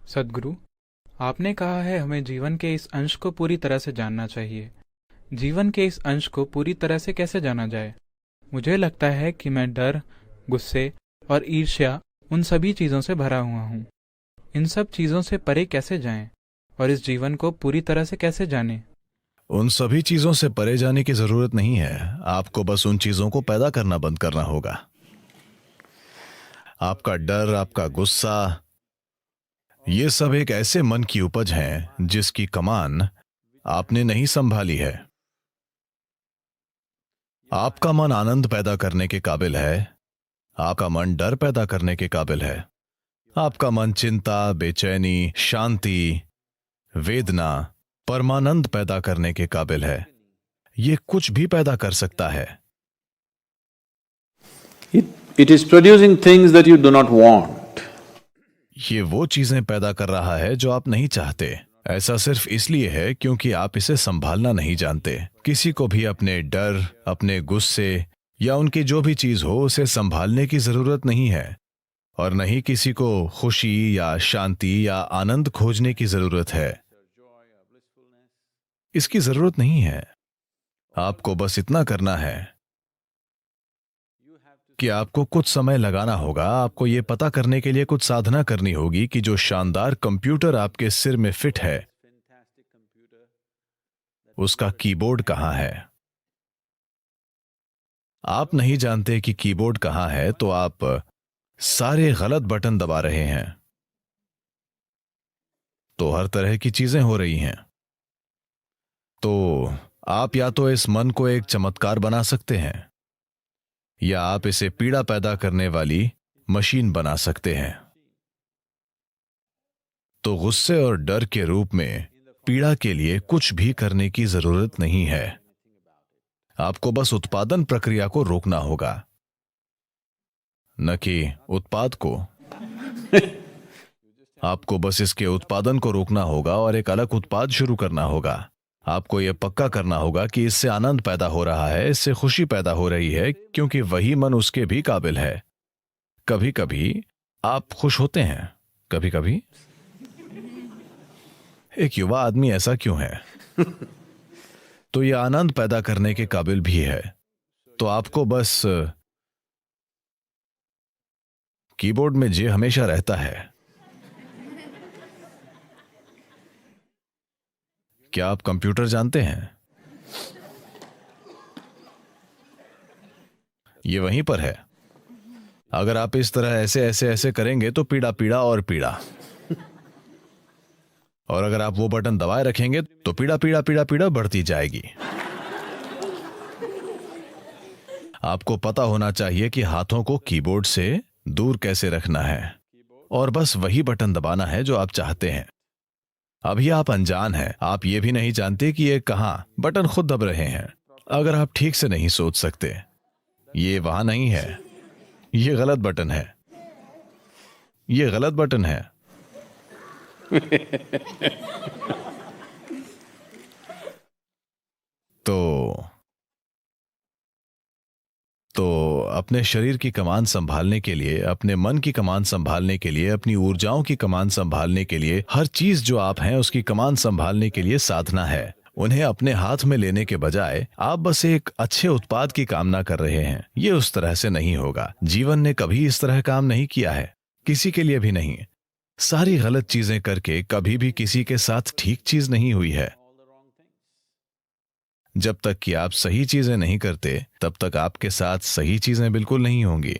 सद्गुरु, आपने कहा है हमें जीवन के इस अंश को पूरी तरह से जानना चाहिए। जीवन के इस अंश को पूरी तरह से कैसे जाना जाए? मुझे लगता है कि मैं डर, गुस्से और ईर्ष्या उन सभी चीज़ों से भरा हुआ हूँ। इन सब चीज़ों से परे कैसे जाएं और इस जीवन को पूरी तरह से कैसे जानें? उन सभी चीजों से परे जाने की जरूरत नहीं है। आपको बस उन चीजों को पैदा करना बंद करना होगा। आपका डर, आपका गुस्सा, ये सब एक ऐसे मन की उपज हैं जिसकी कमान आपने नहीं संभाली है। आपका मन आनंद पैदा करने के काबिल है। आपका मन डर पैदा करने के काबिल है। आपका मन चिंता, बेचैनी, शांति, वेदना, परमानंद पैदा करने के काबिल है। ये कुछ भी पैदा कर सकता है। It is producing things that you do not want. ये वो चीजें पैदा कर रहा है जो आप नहीं चाहते। ऐसा सिर्फ इसलिए है क्योंकि आप इसे संभालना नहीं जानते। किसी को भी अपने डर, अपने गुस्से या उनकी जो भी चीज हो उसे संभालने की जरूरत नहीं है, और नहीं किसी को खुशी या शांति या आनंद खोजने की जरूरत है। इसकी जरूरत नहीं है। आपको बस इतना करना है कि आपको कुछ समय लगाना होगा। आपको यह पता करने के लिए कुछ साधना करनी होगी कि जो शानदार कंप्यूटर आपके सिर में फिट है उसका कीबोर्ड कहां है। आप नहीं जानते कि कीबोर्ड कहां है तो आप सारे गलत बटन दबा रहे हैं, तो हर तरह की चीजें हो रही हैं। तो आप या तो इस मन को एक चमत्कार बना सकते हैं या आप इसे पीड़ा पैदा करने वाली मशीन बना सकते हैं। तो गुस्से और डर के रूप में पीड़ा के लिए कुछ भी करने की जरूरत नहीं है। आपको बस उत्पादन प्रक्रिया को रोकना होगा, न कि उत्पाद को। आपको बस इसके उत्पादन को रोकना होगा और एक अलग उत्पाद शुरू करना होगा। आपको यह पक्का करना होगा कि इससे आनंद पैदा हो रहा है, इससे खुशी पैदा हो रही है, क्योंकि वही मन उसके भी काबिल है। कभी कभी आप खुश होते हैं, कभी कभी। एक युवा आदमी ऐसा क्यों है? तो यह आनंद पैदा करने के काबिल भी है। तो आपको बस कीबोर्ड में जे हमेशा रहता है। क्या आप कंप्यूटर जानते हैं? ये वहीं पर है। अगर आप इस तरह ऐसे ऐसे ऐसे करेंगे तो पीड़ा पीड़ा और पीड़ा, और अगर आप वो बटन दबाए रखेंगे तो पीड़ा पीड़ा पीड़ा पीड़ा बढ़ती जाएगी। आपको पता होना चाहिए कि हाथों को कीबोर्ड से दूर कैसे रखना है, और बस वही बटन दबाना है जो आप चाहते हैं। अभी आप अनजान हैं, आप ये भी नहीं जानते कि ये कहां बटन खुद दब रहे हैं। अगर आप ठीक से नहीं सोच सकते, ये वहां नहीं है, ये गलत बटन है, ये गलत बटन है। तो अपने शरीर की कमान संभालने के लिए, अपने मन की कमान संभालने के लिए, अपनी ऊर्जाओं की कमान संभालने के लिए, हर चीज जो आप हैं उसकी कमान संभालने के लिए साधना है। उन्हें अपने हाथ में लेने के बजाय आप बस एक अच्छे उत्पाद की कामना कर रहे हैं। ये उस तरह से नहीं होगा। जीवन ने कभी इस तरह काम नहीं किया है, किसी के लिए भी नहीं। सारी गलत चीजें करके कभी भी किसी के साथ ठीक चीज नहीं हुई है। जब तक कि आप सही चीजें नहीं करते, तब तक आपके साथ सही चीजें बिल्कुल नहीं होंगी।